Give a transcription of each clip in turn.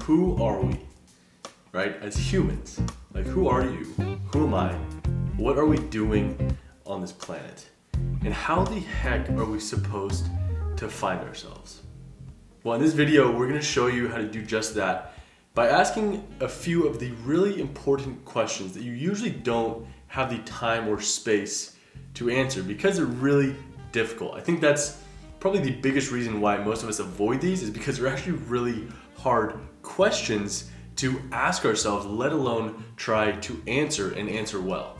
who are we, right? As humans, like who are you? Who am I? What are we doing on this planet? And how the heck are we supposed to find ourselves? Well, in this video, we're gonna show you how to do just that by asking a few of the really important questions that you usually don't have the time or space to answer because they're really difficult. I think that's probably the biggest reason why most of us avoid these, is because they're actually really hard questions to ask ourselves, let alone try to answer and answer well.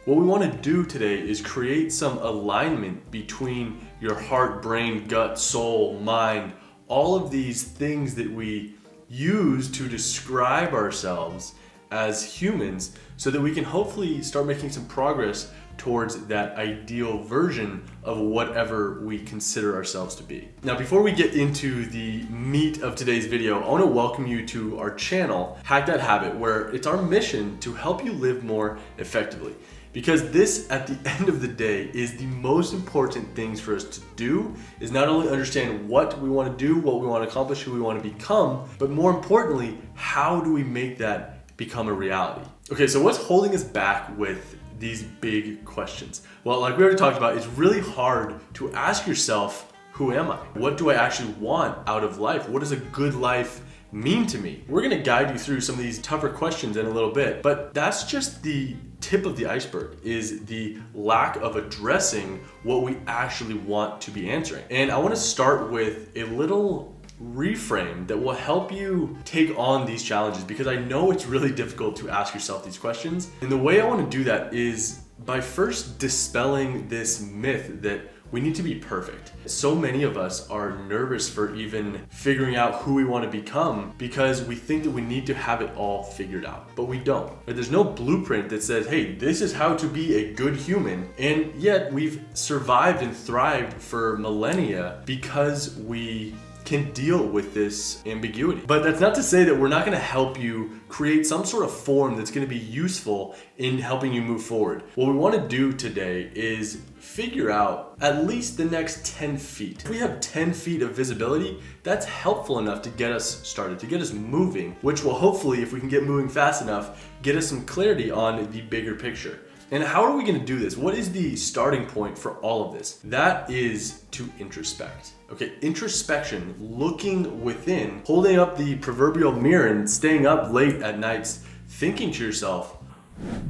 What we want to do today is create some alignment between your heart, brain, gut, soul, mind, all of these things that we use to describe ourselves as humans, so that we can hopefully start making some progress towards that ideal version of whatever we consider ourselves to be. Now, before we get into the meat of today's video, I want to welcome you to our channel, Hack That Habit, where it's our mission to help you live more effectively. Because this, at the end of the day, is the most important things for us to do, is not only understand what we want to do, what we want to accomplish, who we want to become, but more importantly, how do we make that become a reality? Okay, so what's holding us back with these big questions? Well, like we already talked about, it's really hard to ask yourself, who am I? What do I actually want out of life? What does a good life mean to me? We're gonna guide you through some of these tougher questions in a little bit, but that's just the tip of the iceberg, is the lack of addressing what we actually want to be answering. And I wanna start with a little reframe that will help you take on these challenges, because I know it's really difficult to ask yourself these questions. And the way I want to do that is by first dispelling this myth that we need to be perfect. So many of us are nervous for even figuring out who we want to become because we think that we need to have it all figured out, but we don't. There's no blueprint that says, hey, this is how to be a good human. And yet we've survived and thrived for millennia because we can deal with this ambiguity. But that's not to say that we're not gonna help you create some sort of form that's gonna be useful in helping you move forward. What we wanna do today is figure out at least the next 10 feet. If we have 10 feet of visibility, that's helpful enough to get us started, to get us moving, which will hopefully, if we can get moving fast enough, get us some clarity on the bigger picture. And how are we gonna do this? What is the starting point for all of this? That is to introspect. Okay, introspection, looking within, holding up the proverbial mirror and staying up late at nights, thinking to yourself,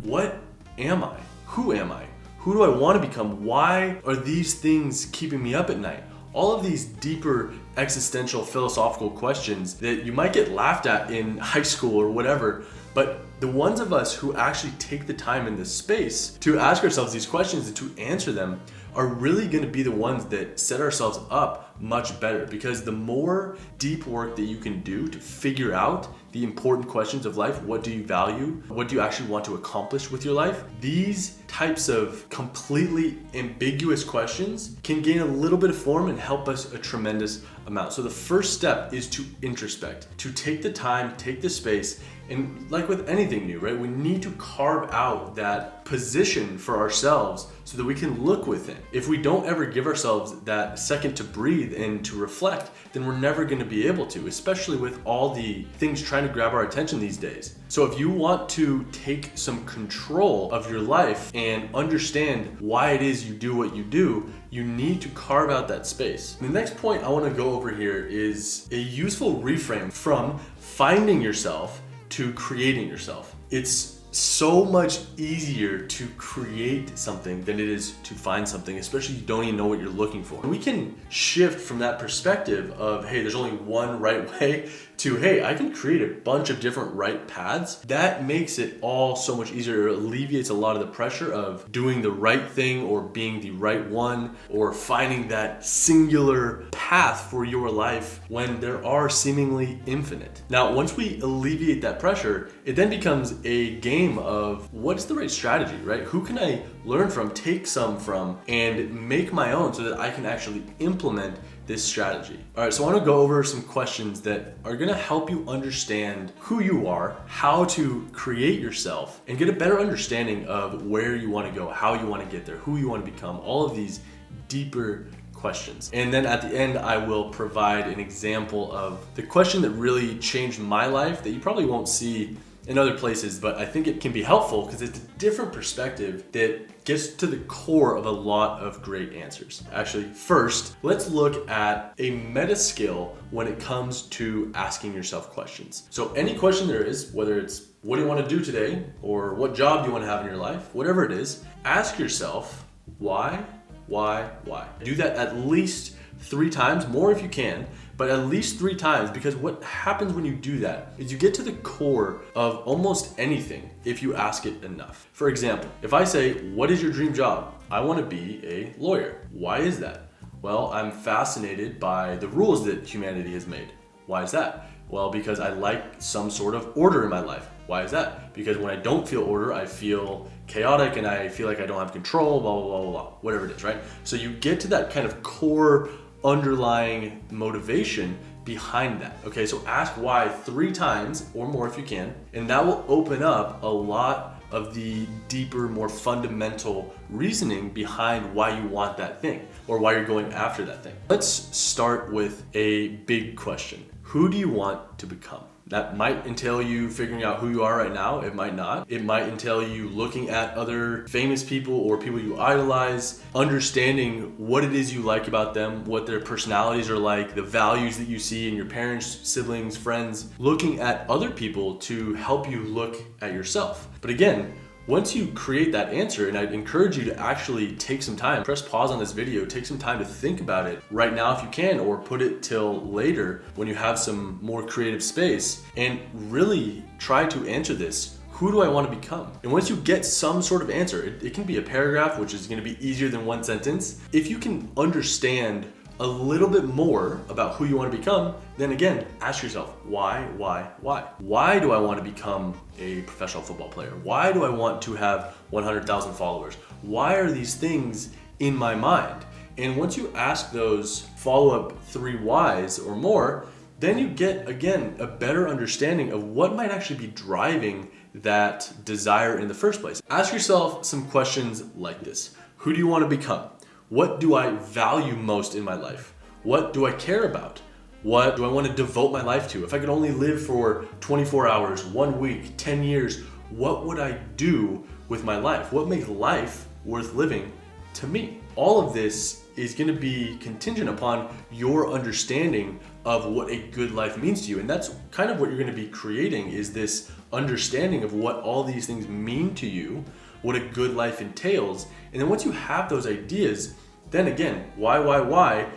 what am I? Who am I? Who do I want to become? Why are these things keeping me up at night? All of these deeper existential philosophical questions that you might get laughed at in high school or whatever, but the ones of us who actually take the time in this space to ask ourselves these questions and to answer them are really going to be the ones that set ourselves up much better, because the more deep work that you can do to figure out the important questions of life, what do you value, what do you actually want to accomplish with your life, these types of completely ambiguous questions can gain a little bit of form and help us a tremendous amount. So the first step is to introspect, to take the time, take the space, and like with anything new, right, we need to carve out that position for ourselves so that we can look within. If we don't ever give ourselves that second to breathe and to reflect, then we're never going to be able to, especially with all the things trying to grab our attention these days. So if you want to take some control of your life and understand why it is you do what you do, you need to carve out that space. The next point I want to go over here is a useful reframe from finding yourself to creating yourself. It's so much easier to create something than it is to find something, especially if you don't even know what you're looking for. We can shift from that perspective of, hey, there's only one right way, to, hey, I can create a bunch of different right paths. That makes it all so much easier. It alleviates a lot of the pressure of doing the right thing or being the right one or finding that singular path for your life when there are seemingly infinite. Now, once we alleviate that pressure, it then becomes a game of what's the right strategy, right? Who can I learn from, take some from, and make my own so that I can actually implement this strategy. All right, so I want to go over some questions that are going to help you understand who you are, how to create yourself, and get a better understanding of where you want to go, how you want to get there, who you want to become, all of these deeper questions. And then at the end, I will provide an example of the question that really changed my life that you probably won't see in other places, but I think it can be helpful because it's a different perspective that gets to the core of a lot of great answers. Actually, first, let's look at a meta skill when it comes to asking yourself questions. So any question there is, whether it's what do you want to do today, or what job do you want to have in your life, whatever it is, ask yourself why. Do that at least 3 times, more if you can, but at least 3 times, because what happens when you do that is you get to the core of almost anything if you ask it enough. For example, if I say, what is your dream job? I want to be a lawyer. Why is that? Well, I'm fascinated by the rules that humanity has made. Why is that? Well, because I like some sort of order in my life. Why is that? Because when I don't feel order, I feel chaotic and I feel like I don't have control, blah, blah, blah, blah, blah, whatever it is, right? So you get to that kind of core underlying motivation behind that. Okay, so ask why 3 times or more if you can, and that will open up a lot of the deeper, more fundamental reasoning behind why you want that thing or why you're going after that thing. Let's start with a big question. Who do you want to become? That might entail you figuring out who you are right now. It might not. It might entail you looking at other famous people or people you idolize, understanding what it is you like about them, what their personalities are like, the values that you see in your parents, siblings, friends, looking at other people to help you look at yourself. But again, once you create that answer, and I'd encourage you to actually take some time, press pause on this video, take some time to think about it right now if you can, or put it till later when you have some more creative space, and really try to answer this. Who do I want to become? And once you get some sort of answer, it can be a paragraph, which is going to be easier than 1 sentence. If you can understand a little bit more about who you want to become, then again, ask yourself, why? Why do I want to become a professional football player? Why do I want to have 100,000 followers? Why are these things in my mind? And once you ask those follow-up 3 whys or more, then you get, again, a better understanding of what might actually be driving that desire in the first place. Ask yourself some questions like this. Who do you want to become? What do I value most in my life? What do I care about? What do I want to devote my life to? If I could only live for 24 hours, 1 week, 10 years, what would I do with my life? What makes life worth living to me? All of this is going to be contingent upon your understanding of what a good life means to you. And that's kind of what you're going to be creating, is this understanding of what all these things mean to you, what a good life entails. And then once you have those ideas, then again, why?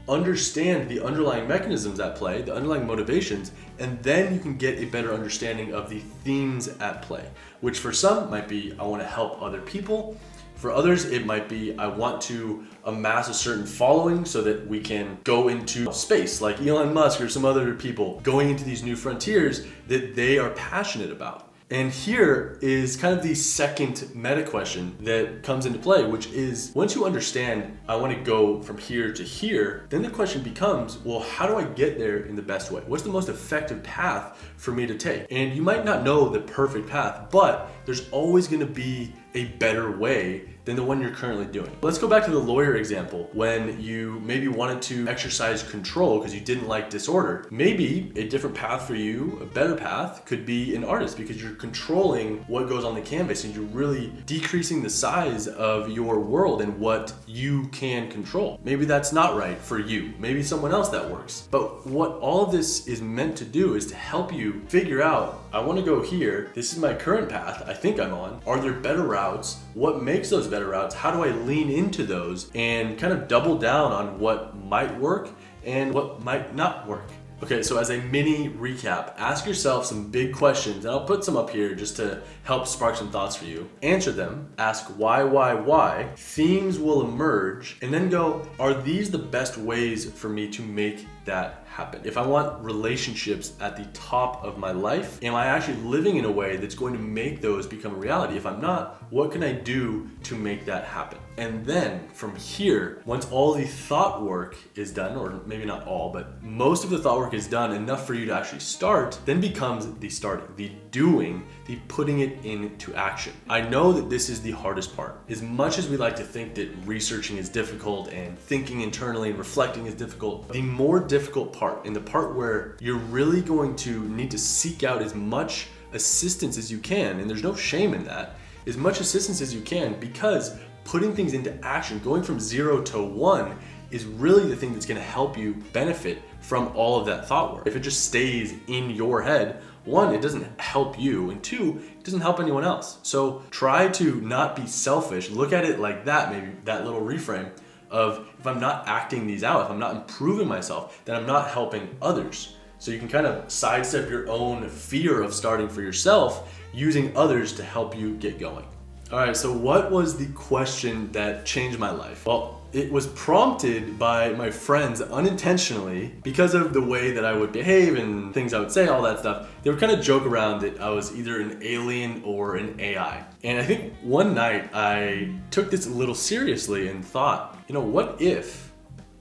Understand the underlying mechanisms at play, the underlying motivations, and then you can get a better understanding of the themes at play, which for some might be, I want to help other people. For others, it might be, I want to amass a certain following so that we can go into space, like Elon Musk or some other people, going into these new frontiers that they are passionate about. And here is kind of the second meta question that comes into play, which is, once you understand, I want to go from here to here, then the question becomes, well, how do I get there in the best way? What's the most effective path for me to take? And you might not know the perfect path, but there's always going to be a better way than the one you're currently doing. Let's go back to the lawyer example. When you maybe wanted to exercise control because you didn't like disorder, maybe a different path for you, a better path, could be an artist, because you're controlling what goes on the canvas and you're really decreasing the size of your world and what you can control. Maybe that's not right for you. Maybe someone else that works. But what all of this is meant to do is to help you figure out, I want to go here. This is my current path I think I'm on. Are there better routes? What makes those better routes? How do I lean into those and kind of double down on what might work and what might not work? Okay, so as a mini recap, ask yourself some big questions, and I'll put some up here just to help spark some thoughts for you. Answer them, ask why. Themes will emerge, and then go, are these the best ways for me to make that happen? happen? If I want relationships at the top of my life, am I actually living in a way that's going to make those become a reality? If I'm not, what can I do to make that happen? And then from here, once all the thought work is done, or maybe not all, but most of the thought work is done, enough for you to actually start, then becomes the starting, the doing, the putting it into action. I know that this is the hardest part. As much as we like to think that researching is difficult and thinking internally and reflecting is difficult, the more difficult part, and the part where you're really going to need to seek out as much assistance as you can, and there's no shame in that, as much assistance as you can, because putting things into action, going from 0 to 1, is really the thing that's going to help you benefit from all of that thought work. If it just stays in your head, 1, it doesn't help you, and 2, it doesn't help anyone else. So try to not be selfish. Look at it like that, maybe that little reframe of, if I'm not acting these out, if I'm not improving myself, then I'm not helping others. So you can kind of sidestep your own fear of starting for yourself using others to help you get going. All right, so what was the question that changed my life? Well, it was prompted by my friends unintentionally because of the way that I would behave and things I would say, all that stuff. They would kind of joke around that I was either an alien or an AI. And I think one night I took this a little seriously and thought, what if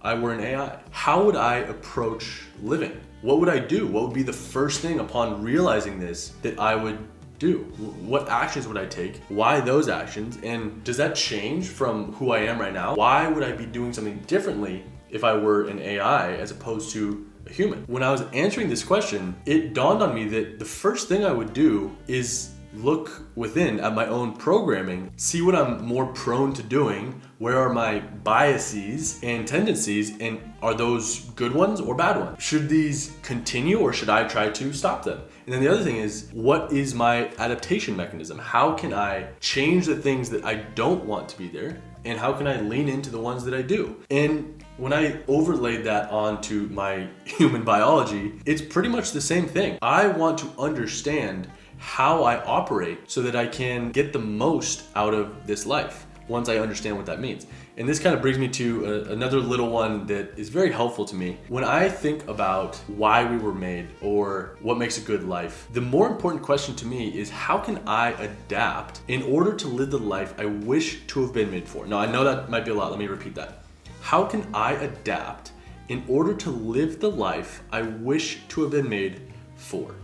I were an AI? How would I approach living? What would I do? What would be the first thing upon realizing this that I would do? What actions would I take? Why those actions? And does that change from who I am right now? Why would I be doing something differently if I were an AI as opposed to a human? When I was answering this question, it dawned on me that the first thing I would do is look within at my own programming, see what I'm more prone to doing, where are my biases and tendencies, and are those good ones or bad ones? Should these continue or should I try to stop them? And then the other thing is, what is my adaptation mechanism? How can I change the things that I don't want to be there? And how can I lean into the ones that I do? And when I overlaid that onto my human biology, it's pretty much the same thing. I want to understand how I operate so that I can get the most out of this life once I understand what that means. And this kind of brings me to another little one that is very helpful to me. When I think about why we were made or what makes a good life, the more important question to me is, how can I adapt in order to live the life I wish to have been made for? Now, I know that might be a lot. Let me repeat that. How can I adapt in order to live the life I wish to have been made for?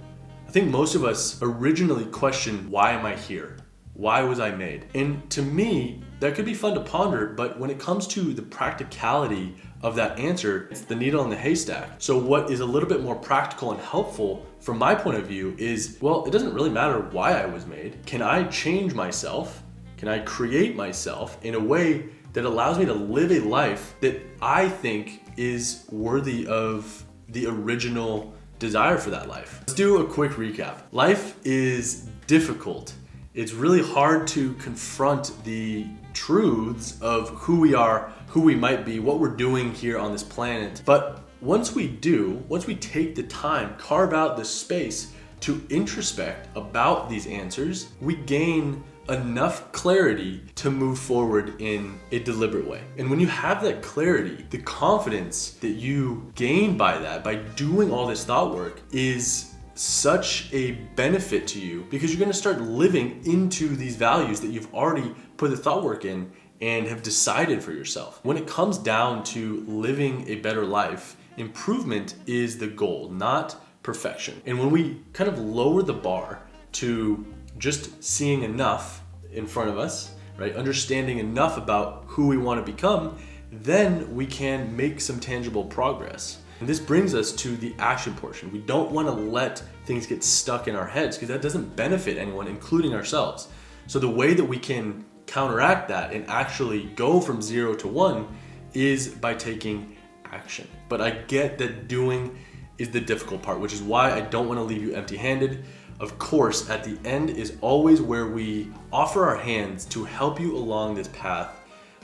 I think most of us originally question, why am I here? Why was I made? And to me, that could be fun to ponder, but when it comes to the practicality of that answer, it's the needle in the haystack. So what is a little bit more practical and helpful from my point of view is, well, it doesn't really matter why I was made. Can I change myself? Can I create myself in a way that allows me to live a life that I think is worthy of the original desire for that life? Let's do a quick recap. Life is difficult. It's really hard to confront the truths of who we are, who we might be, what we're doing here on this planet. But once we take the time, carve out the space to introspect about these answers, we gain enough clarity to move forward in a deliberate way. And when you have that clarity, the confidence that you gain by that, by doing all this thought work, is such a benefit to you, because you're going to start living into these values that you've already put the thought work in and have decided for yourself. When it comes down to living a better life, improvement is the goal, not perfection. And when we kind of lower the bar to just seeing enough in front of us, right, understanding enough about who we want to become, then we can make some tangible progress. And this brings us to the action portion. We don't want to let things get stuck in our heads, because that doesn't benefit anyone, including ourselves. So the way that we can counteract that and actually go from 0 to 1 is by taking action. But I get that doing is the difficult part, which is why I don't want to leave you empty-handed. Of course, at the end is always where we offer our hands to help you along this path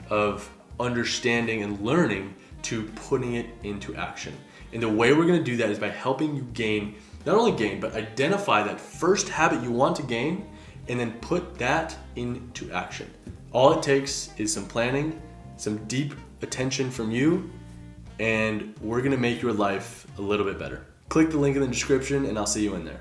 of understanding and learning to putting it into action. And the way we're going to do that is by helping you not only gain, but identify that first habit you want to gain, and then put that into action. All it takes is some planning, some deep attention from you, and we're gonna make your life a little bit better. Click the link in the description and I'll see you in there.